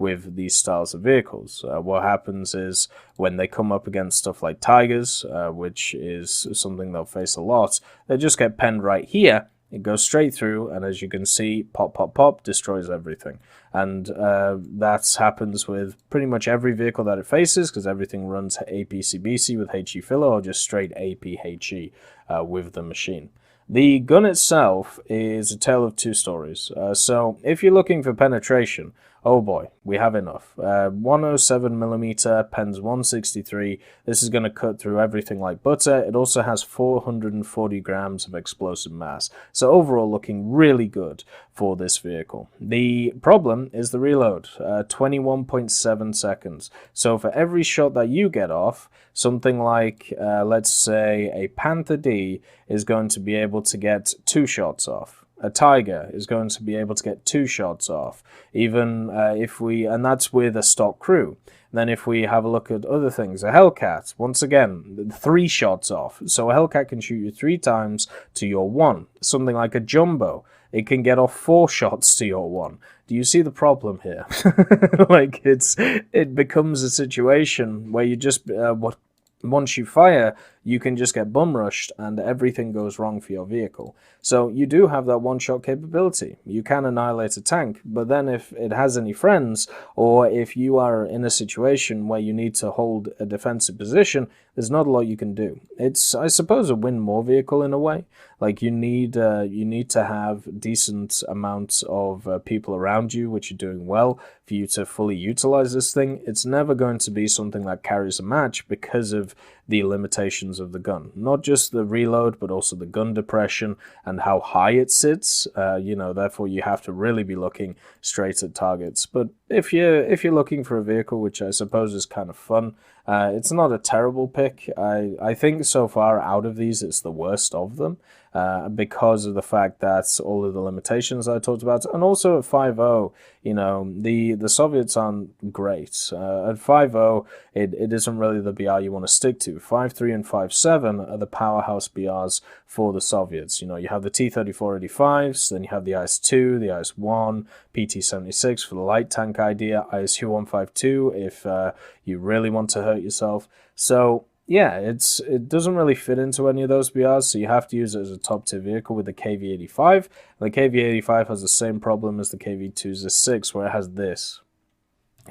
with these styles of vehicles. What happens is when they come up against stuff like Tigers, which is something they'll face a lot, they just get penned right here. It goes straight through, and as you can see, pop, pop, pop, destroys everything. And that happens with pretty much every vehicle that it faces, because everything runs APCBC with HE filler, or just straight APHE with the machine. The gun itself is a tale of two stories. So if you're looking for penetration, oh boy, we have enough. 107mm, pens 163. This is going to cut through everything like butter. It also has 440 grams of explosive mass. So overall looking really good for this vehicle. The problem is the reload, 21.7 seconds. So for every shot that you get off, something like, let's say, a Panther D is going to be able to get 2 shots off. A Tiger is going to be able to get 2 shots off, even and that's with a stock crew. Then if we have a look at other things, a Hellcat, once again, 3 shots off. So a Hellcat can shoot you 3 times to your 1. Something like a Jumbo, it can get off 4 shots to your 1. Do you see the problem here? Like, it becomes a situation where you just, once you fire, you can just get bum rushed and everything goes wrong for your vehicle. So you do have that one-shot capability. You can annihilate a tank, but then if it has any friends, or if you are in a situation where you need to hold a defensive position, there's not a lot you can do. It's, I suppose, a win more vehicle in a way. Like, you need to have decent amounts of people around you, which are doing well, for you to fully utilize this thing. It's never going to be something that carries a match because of the limitations of the gun. Not just the reload, but also the gun depression and how high it sits. Therefore you have to really be looking straight at targets. But if you're looking for a vehicle, which I suppose is kind of fun, it's not a terrible pick. I think so far out of these, it's the worst of them. Because of the fact that all of the limitations I talked about, and also at 5.0, the Soviets aren't great. At 5.0, it isn't really the BR you want to stick to. 5.3 and 5.7 are the powerhouse BRs for the Soviets. You have the T-34-85s, then you have the IS-2, the IS-1, Pt-Sfl.Ic for the light tank idea, ISU-152 if you really want to hurt yourself. So yeah, it doesn't really fit into any of those BRs, so you have to use it as a top-tier vehicle with the KV-85. The KV-85 has the same problem as the KV-Pz.Sfl.Ic, where it has this.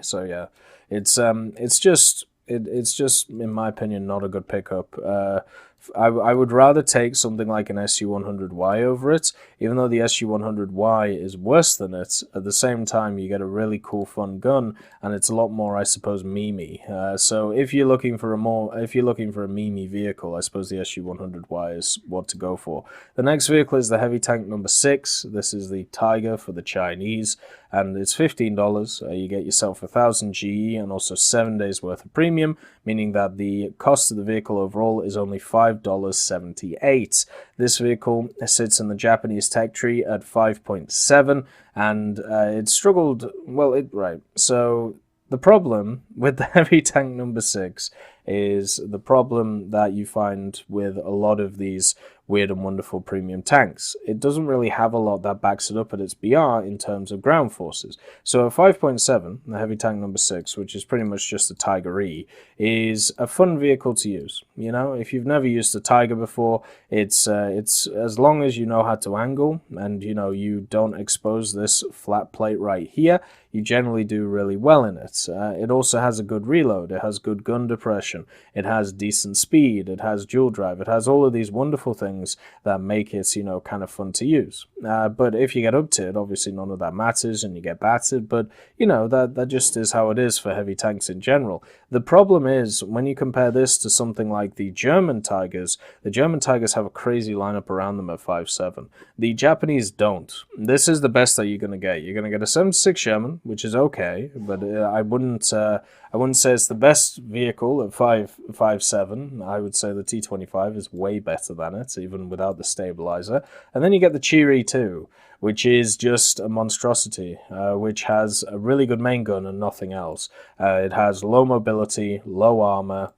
So yeah, it's just, in my opinion, not a good pickup. I would rather take something like an SU-100Y over it, even though the SU-100Y is worse than it. At the same time, you get a really cool, fun gun, and it's a lot more, I suppose, memey. So if you're looking for a memey vehicle, I suppose the SU-100Y is what to go for. The next vehicle is the heavy tank number 6. This is the Tiger for the Chinese, and it's $15. You get yourself 1,000 GE and also 7 days worth of premium, meaning that the cost of the vehicle overall is only $5.78. This vehicle sits in the Japanese tech tree at 5.7, and it struggled, so the problem with the heavy tank number 6 is the problem that you find with a lot of these weird and wonderful premium tanks. It doesn't really have a lot that backs it up at its BR in terms of ground forces. So at 5.7, the heavy tank number 6, which is pretty much just a Tiger E, is a fun vehicle to use. If you've never used a Tiger before, it's as long as you know how to angle and you don't expose this flat plate right here, you generally do really well in it. It also has a good reload, it has good gun depression, it has decent speed, it has dual drive, it has all of these wonderful things that make it, kind of fun to use. But if you get up to it, obviously none of that matters and you get battered, but that just is how it is for heavy tanks in general. The problem is, when you compare this to something like the German Tigers have a crazy lineup around them at 5.7. The Japanese don't. This is the best that you're going to get. You're going to get a 76 Sherman, which is okay, but I wouldn't say it's the best vehicle at 5.7. I would say the T25 is way better than it, even without the stabilizer. And then you get the Cheery 2, which is just a monstrosity, which has a really good main gun and nothing else. It has low mobility, low armor,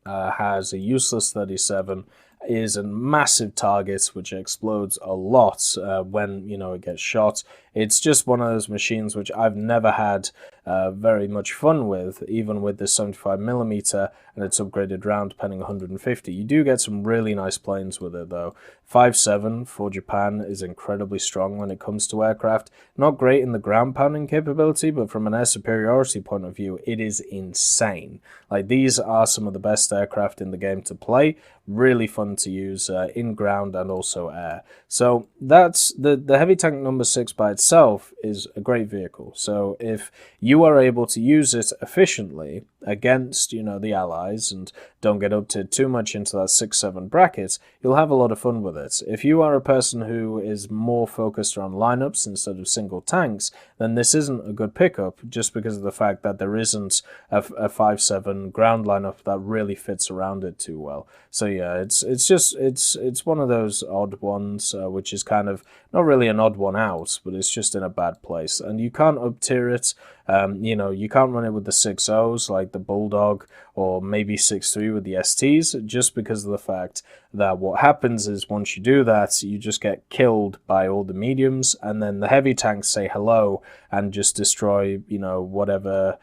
has a useless 37, is a massive target which explodes a lot when it gets shot. It's just one of those machines which I've never had very much fun with, even with this 75mm and its upgraded round penning 150. You do get some really nice planes with it though. 5.7 for Japan is incredibly strong when it comes to aircraft. Not great in the ground pounding capability, but from an air superiority point of view, it is insane. Like, these are some of the best aircraft in the game to play. Really fun to use in ground and also air. So that's the heavy tank number 6 by itself is a great vehicle. So if you are able to use it efficiently against the allies and don't get up to too much into that 6-7 bracket, you'll have a lot of fun with it. If you are a person who is more focused on lineups instead of single tanks, then this isn't a good pickup, just because of the fact that there isn't a 5-7 ground lineup that really fits around it too well. So yeah, it's one of those odd ones, which is kind of not really an odd one out, but it's just in a bad place, and you can't up tier it. You can't run it with the 6.0s like the Bulldog, or maybe 6.3 with the STs, just because of the fact that what happens is once you do that, you just get killed by all the mediums, and then the heavy tanks say hello and just destroy, whatever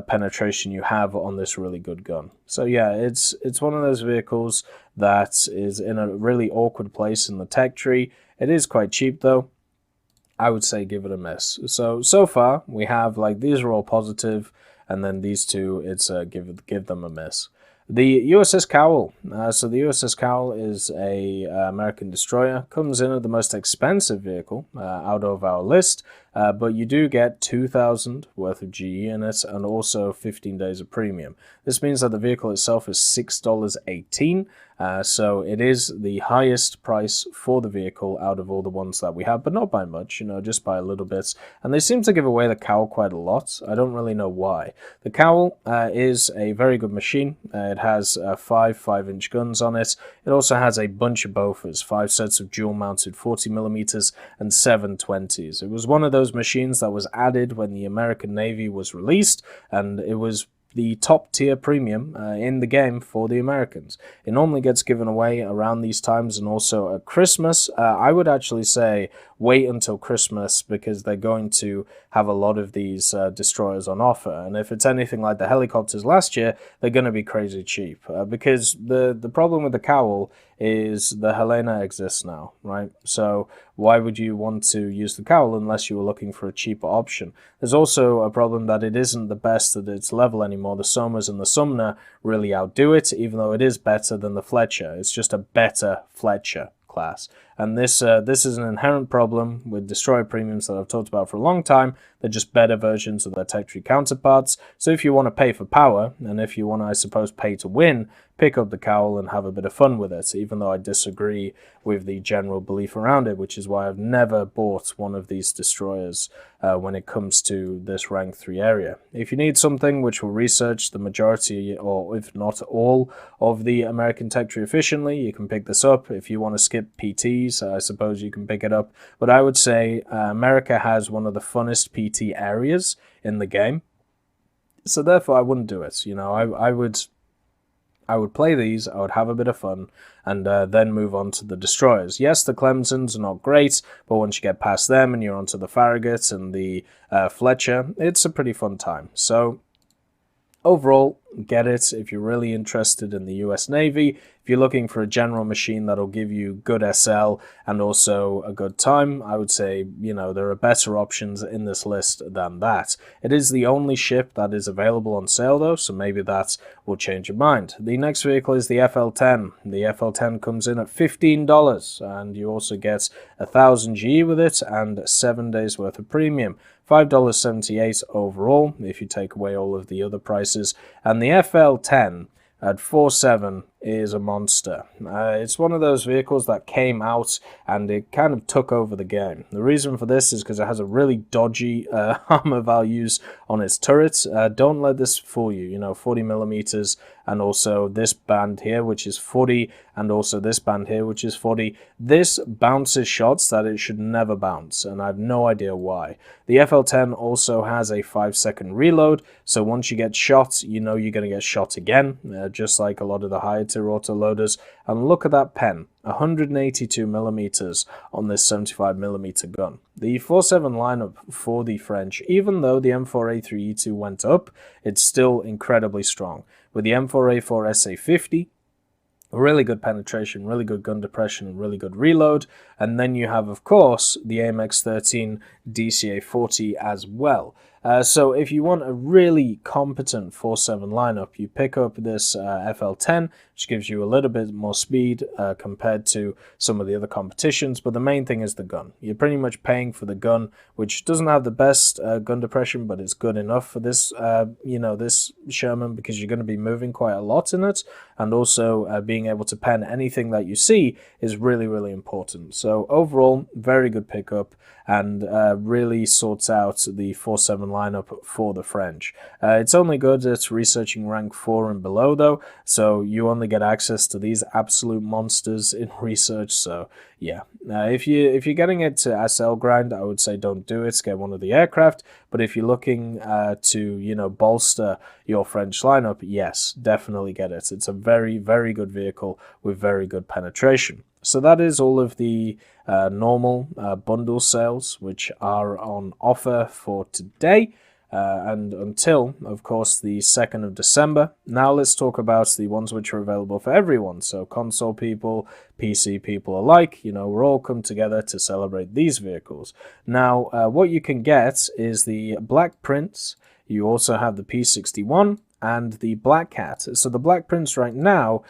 penetration you have on this really good gun. So yeah, it's one of those vehicles that is in a really awkward place in the tech tree. It is quite cheap though. I would say give it a miss. So far we have, like, these are all positive, and then these two, it's give them a miss. The USS Cowell. So the USS Cowell is a American destroyer. Comes in at the most expensive vehicle out of our list, but you do get 2,000 worth of GE in it, and also 15 days of premium. This means that the vehicle itself is $6.18. So it is the highest price for the vehicle out of all the ones that we have, but not by much, just by a little bit. And they seem to give away the Cowell quite a lot. I don't really know why. The Cowell is a very good machine. It has 5 5-inch guns on it. It also has a bunch of Bofors, 5 sets of dual-mounted 40mm and 7 20s. It was one of those machines that was added when the American Navy was released, and it was the top tier premium in the game for the Americans. It normally gets given away around these times, and also at Christmas. I would actually say wait until Christmas, because they're going to have a lot of these destroyers on offer, and if it's anything like the helicopters last year, they're going to be crazy cheap, because the problem with the Cowell is the Helena exists now, right? So why would you want to use the Cowell unless you were looking for a cheaper option? There's also a problem that it isn't the best at its level anymore. The Somas and the Sumner really outdo it, even though it is better than the Fletcher. It's just a better Fletcher class. And this is an inherent problem with destroyer premiums that I've talked about for a long time. They're just better versions of their tech tree counterparts. So if you want to pay for power, and if you want to, I suppose, pay to win, pick up the Cowell and have a bit of fun with it, even though I disagree with the general belief around it, which is why I've never bought one of these destroyers when it comes to this rank 3 area. If you need something which will research the majority, or if not all, of the American tech tree efficiently, you can pick this up. If you want to skip PTs, I suppose you can pick it up. But I would say America has one of the funnest PT areas in the game. So therefore I wouldn't do it. I would play these, I would have a bit of fun, and then move on to the destroyers. Yes, the Clemsons are not great, but once you get past them and you're onto the Farragut and the Fletcher, it's a pretty fun time. So overall, get it if you're really interested in the US Navy. If you're looking for a general machine that'll give you good SL and also a good time, I would say, there are better options in this list than that. It is the only ship that is available on sale though, so maybe that will change your mind. The next vehicle is the FL-10. The FL-10 comes in at $15, and you also get 1,000 GE with it and 7 days worth of premium. $5.78 overall if you take away all of the other prices, and the FL-10 at 4.7 is a monster. It's one of those vehicles that came out and it kind of took over the game. The reason for this is because it has a really dodgy armor values on its turrets. Don't let this fool you. 40mm, and also this band here, which is 40, and also this band here, which is 40. This bounces shots that it should never bounce, and I have no idea why. The FL-10 also has a 5-second reload, so once you get shot, you're going to get shot again, just like a lot of the higher autoloaders, and look at that pen, 182 millimeters on this 75 millimeter gun. The 4.7 lineup for the French, even though the M4A3E2 went up, it's still incredibly strong. With the M4A4 SA50, really good penetration, really good gun depression, and really good reload. And then you have, of course, the AMX13 DCA40 as well. So if you want a really competent 4.7 lineup, you pick up this FL10, which gives you a little bit more speed compared to some of the other competitions. But the main thing is the gun. You're pretty much paying for the gun, which doesn't have the best gun depression, but it's good enough for this, this Sherman, because you're going to be moving quite a lot in it. And also being able to pen anything that you see is really, really important. So overall, very good pickup, and really sorts out the 4.7 lineup for the French. It's only good at researching rank 4 and below though, so you only get access to these absolute monsters in research. So yeah, if you're getting it to SL grind, I would say don't do it, get one of the aircraft. But if you're looking to bolster your French lineup, yes, definitely get it. It's a very, very good vehicle with very good penetration. So that is all of the normal bundle sales which are on offer for today. And until, of course, the 2nd of December. Now let's talk about the ones which are available for everyone. So console people, PC people alike, we're all come together to celebrate these vehicles. Now, what you can get is the Black Prince. You also have the P61 and the Black Cat. So the Black Prince right now,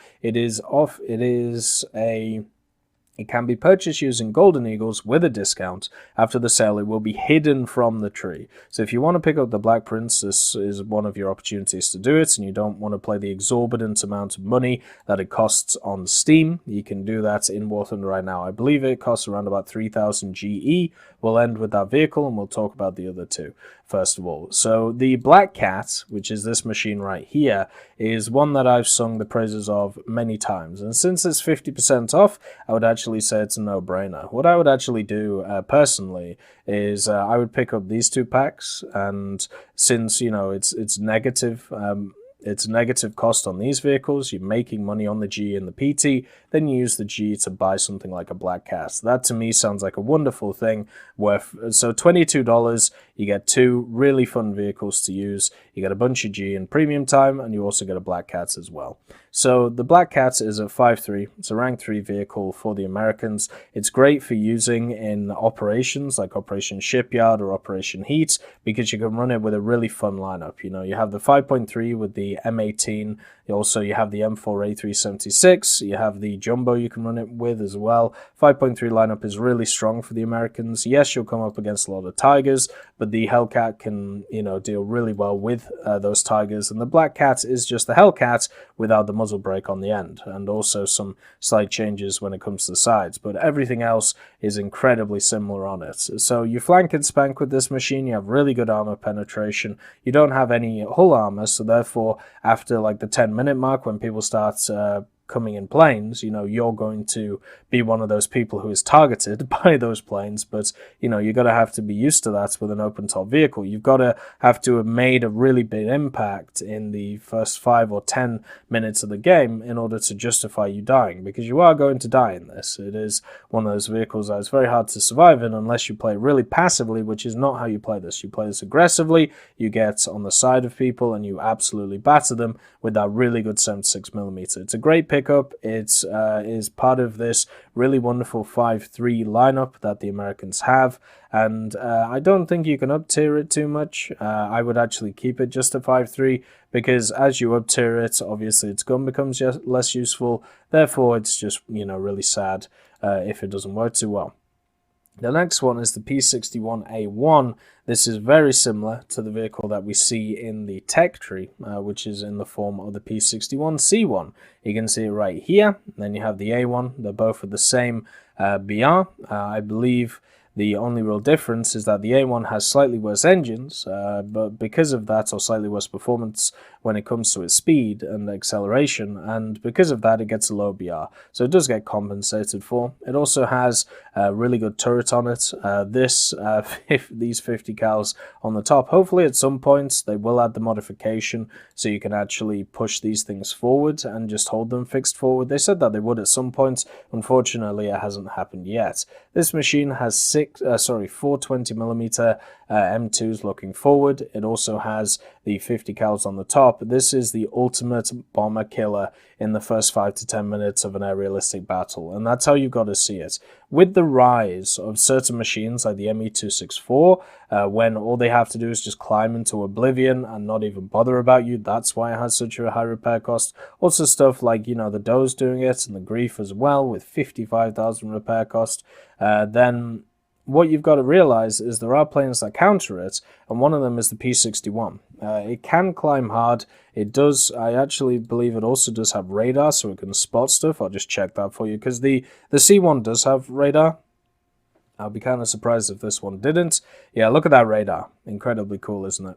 it can be purchased using Golden Eagles with a discount. After the sale, it will be hidden from the tree. So if you want to pick up the Black Prince, this is one of your opportunities to do it, and you don't want to pay the exorbitant amount of money that it costs on Steam, you can do that in War Thunder right now. I believe it costs around about 3,000 GE. We'll end with that vehicle, and we'll talk about the other two first of all. So the Black Cat, which is this machine right here, is one that I've sung the praises of many times. And since it's 50% off, I would actually say it's a no-brainer. What I would actually do personally is I would pick up these two packs, and since it's negative cost on these vehicles, you're making money on the G and the PT, then you use the G to buy something like a Black Cat. That to me sounds like a wonderful thing. So $22, you get two really fun vehicles to use. You get a bunch of G in premium time, and you also get a Black Cat as well. So the Black Cat is a 5.3. It's a rank 3 vehicle for the Americans. It's great for using in operations like Operation Shipyard or Operation Heat, because you can run it with a really fun lineup. You have the 5.3 with the M18. Also, you have the M4A376. You have the Jumbo you can run it with as well. 5.3 lineup is really strong for the Americans. Yes, you'll come up against a lot of Tigers, but the Hellcat can, deal really well with those Tigers. And the Black Cat is just the Hellcat without the muzzle brake on the end, and also some slight changes when it comes to the sides. But everything else is incredibly similar on it. So you flank and spank with this machine. You have really good armor penetration. You don't have any hull armor, so therefore, after like the 10-minute mark, when people start coming in planes, you're going to be one of those people who is targeted by those planes. But you're going to have to be used to that with an open top vehicle. You've got to have made a really big impact in the first 5 or 10 minutes of the game in order to justify you dying, because you are going to die in this. It is one of those vehicles that is very hard to survive in unless you play really passively, which is not how you play this. You play this aggressively, you get on the side of people, and you absolutely batter them with that really good 76mm. It's a great pickup. It is part of this really wonderful 5.3 lineup that the Americans have, and I don't think you can up tier it too much. I would actually keep it just a 5.3, because as you up tier it, obviously its gun becomes less useful. Therefore, it's just really sad if it doesn't work too well. The next one is the P61A1. This is very similar to the vehicle that we see in the tech tree, which is in the form of the P61C1. You can see it right here. Then you have the A1. They're both of the same BR. I believe The only real difference is that the A1 has slightly worse engines, but because of that, or slightly worse performance when it comes to its speed and acceleration, and because of that, it gets a low BR. So it does get compensated for. It also has a really good turret on it. These 50 cals on the top, hopefully at some point they will add the modification so you can actually push these things forward and just hold them fixed forward. They said that they would at some point. Unfortunately, it hasn't happened yet. This machine has 420mm M2s looking forward. It also has the 50 cals on the top. This is the ultimate bomber killer in the first 5 to 10 minutes of an aerialistic battle, and that's how you've got to see it. With the rise of certain machines like the ME264, when all they have to do is just climb into oblivion and not even bother about you, that's why it has such a high repair cost. Also stuff like, the Doe's doing it, and the Grief as well, with 55,000 repair cost. Then what you've got to realize is there are planes that counter it, and one of them is the P61. It can climb hard. It does. I actually believe it also does have radar, so it can spot stuff. I'll just check that for you, because the C1 does have radar. I'll be kind of surprised if this one didn't. Yeah, look at that radar. Incredibly cool, isn't it?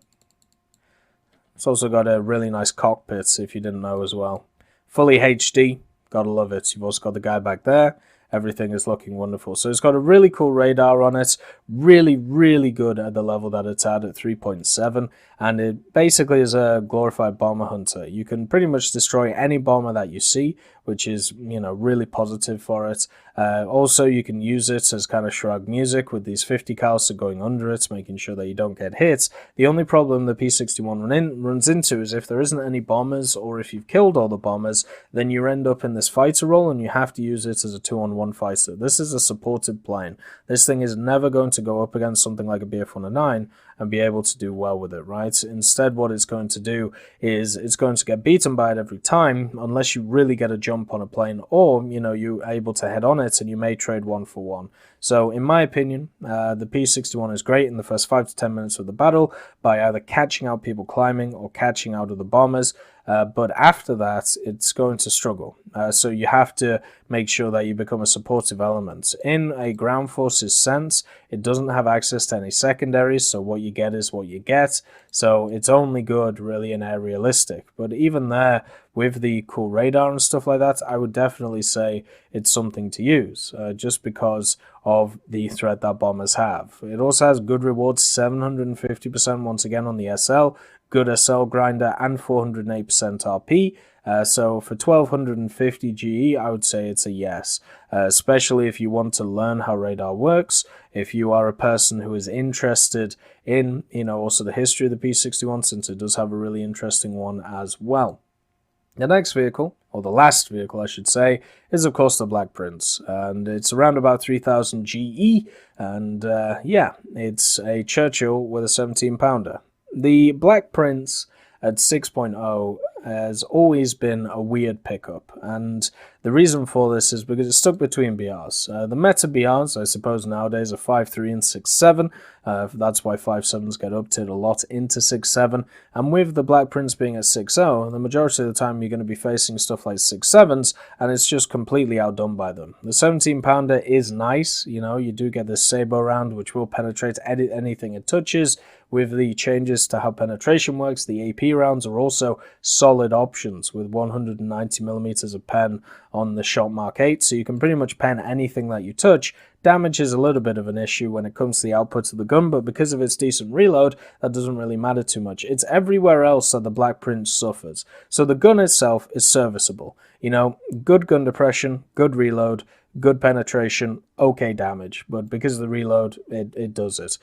It's also got a really nice cockpit, if you didn't know as well. Fully HD. Gotta love it. You've also got the guy back there. Everything is looking wonderful. So it's got a really cool radar on it, really, really good at the level that it's at 3.7, and it basically is a glorified bomber hunter. You can pretty much destroy any bomber that you see, which is, really positive for it. Also, you can use it as kind of shrug music with these 50 cals going under it, making sure that you don't get hit. The only problem the P61 runs into is if there isn't any bombers, or if you've killed all the bombers, then you end up in this fighter role and you have to use it as a 2-on-1 fighter. This is a supported plane. This thing is never going to go up against something like a BF-109 and be able to do well with it, right? Instead, what it's going to do is it's going to get beaten by it every time, unless you really get a jump on a plane, or, you're able to head on it and you may trade 1-for-1. So, in my opinion, the P61 is great in the first 5 to 10 minutes of the battle by either catching out people climbing or catching out of the bombers. But after that, it's going to struggle. So you have to make sure that you become a supportive element. In a ground forces sense, it doesn't have access to any secondaries, so what you get is what you get. So it's only good, really, in aerialistic. But even there, with the cool radar and stuff like that, I would definitely say it's something to use, just because of the threat that bombers have. It also has good rewards, 750% once again on the SL, good SL grinder, and 408% RP. So for 1250 GE, I would say it's a yes, especially if you want to learn how radar works. If you are a person who is interested in, also the history of the P61, since it does have a really interesting one as well. The next vehicle, or the last vehicle I should say, is of course the Black Prince, and it's around about 3000 GE, and yeah, it's a Churchill with a 17-pounder. The Black Prince at 6.0 has always been a weird pickup, and the reason for this is because it's stuck between BRs. The meta BRs, I suppose, nowadays are 5.3 and 6.7. That's why 5.7s get updated a lot into 6.7. And with the Black Prince being at 6.0, the majority of the time you're going to be facing stuff like 6.7s, and it's just completely outdone by them. The 17-pounder is nice. You do get this Sabo round, which will penetrate anything it touches. With the changes to how penetration works, the AP rounds are also solid options with 190mm of pen on the Shot Mark 8, so you can pretty much pen anything that you touch. Damage is a little bit of an issue when it comes to the output of the gun, but because of its decent reload, that doesn't really matter too much. It's everywhere else that the Black Prince suffers. So the gun itself is serviceable. Good gun depression, good reload, good penetration, okay damage, but because of the reload, it does it.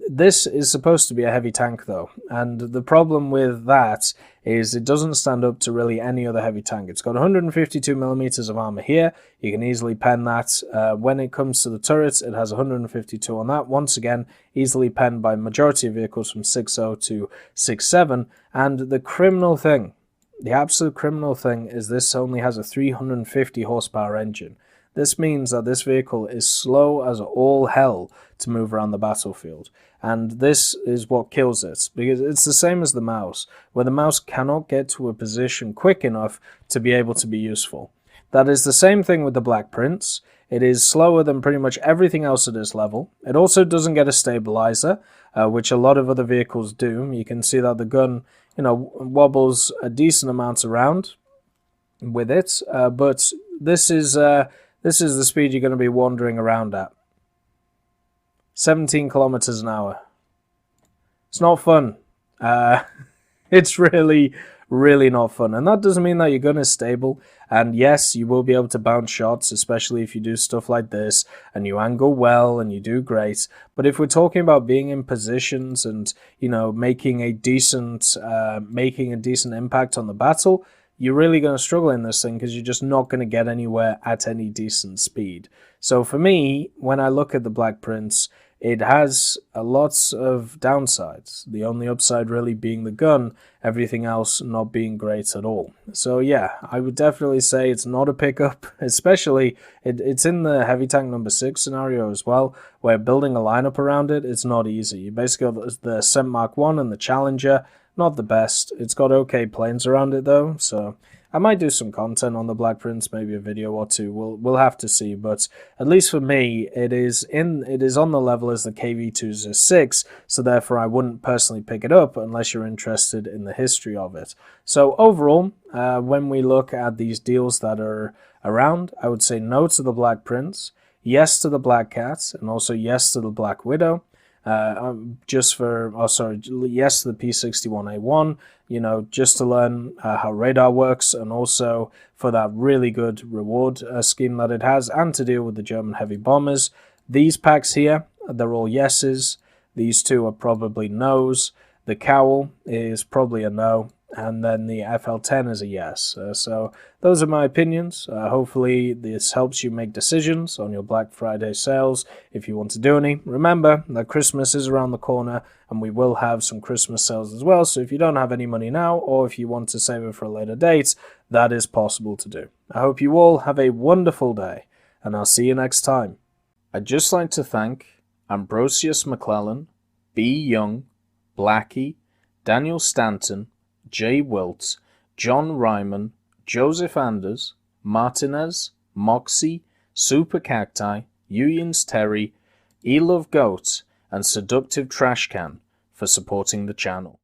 This is supposed to be a heavy tank though, and the problem with that is it doesn't stand up to really any other heavy tank. It's got 152mm of armor here. You can easily pen that. When it comes to the turrets, it has 152 on that. Once again, easily penned by majority of vehicles from 6.0 to 6.7. And the criminal thing, the absolute criminal thing, is this only has a 350 horsepower engine. This means that this vehicle is slow as all hell to move around the battlefield. And this is what kills it, because it's the same as the mouse, where the mouse cannot get to a position quick enough to be able to be useful. That is the same thing with the Black Prince. It is slower than pretty much everything else at this level. It also doesn't get a stabilizer, which a lot of other vehicles do. You can see that the gun, wobbles a decent amount around with it, but this is the speed you're going to be wandering around at. 17 kilometers an hour. It's not fun. It's really, really not fun. And that doesn't mean that your gun is stable. And yes, you will be able to bounce shots, especially if you do stuff like this and you angle well and you do great. But if we're talking about being in positions and, making a decent impact on the battle, you're really going to struggle in this thing because you're just not going to get anywhere at any decent speed. So for me, when I look at the Black Prince, it has lots of downsides. The only upside really being the gun, everything else not being great at all. So yeah, I would definitely say it's not a pickup, especially it's in the heavy tank number 6 scenario as well, where building a lineup around it, it's not easy. You basically got the Ascent Mark 1 and the Challenger, not the best. It's got okay planes around it though, so I might do some content on the Black Prince, maybe a video or two. We'll have to see, but at least for me, it is on the level as the KV-206, so therefore I wouldn't personally pick it up unless you're interested in the history of it. So overall, when we look at these deals that are around, I would say no to the Black Prince, yes to the Black Cat, and also yes to the Black Widow. Yes to the P61A1, just to learn how radar works, and also for that really good reward scheme that it has, and to deal with the German heavy bombers. These packs here, they're all yeses. These two are probably no's. The cowl is probably a no, and then the FL10 is a yes. So those are my opinions. Hopefully this helps you make decisions on your Black Friday sales if you want to do any. Remember that Christmas is around the corner and we will have some Christmas sales as well. So if you don't have any money now, or if you want to save it for a later date, that is possible to do. I hope you all have a wonderful day, and I'll see you next time. I'd just like to thank Ambrosius McClellan, B. Young, Blackie, Daniel Stanton, Jay Wilt, John Ryman, Joseph Anders, Martinez, Moxie, Super Cacti, Uyins Terry, Elove Goat, and Seductive Trash Can for supporting the channel.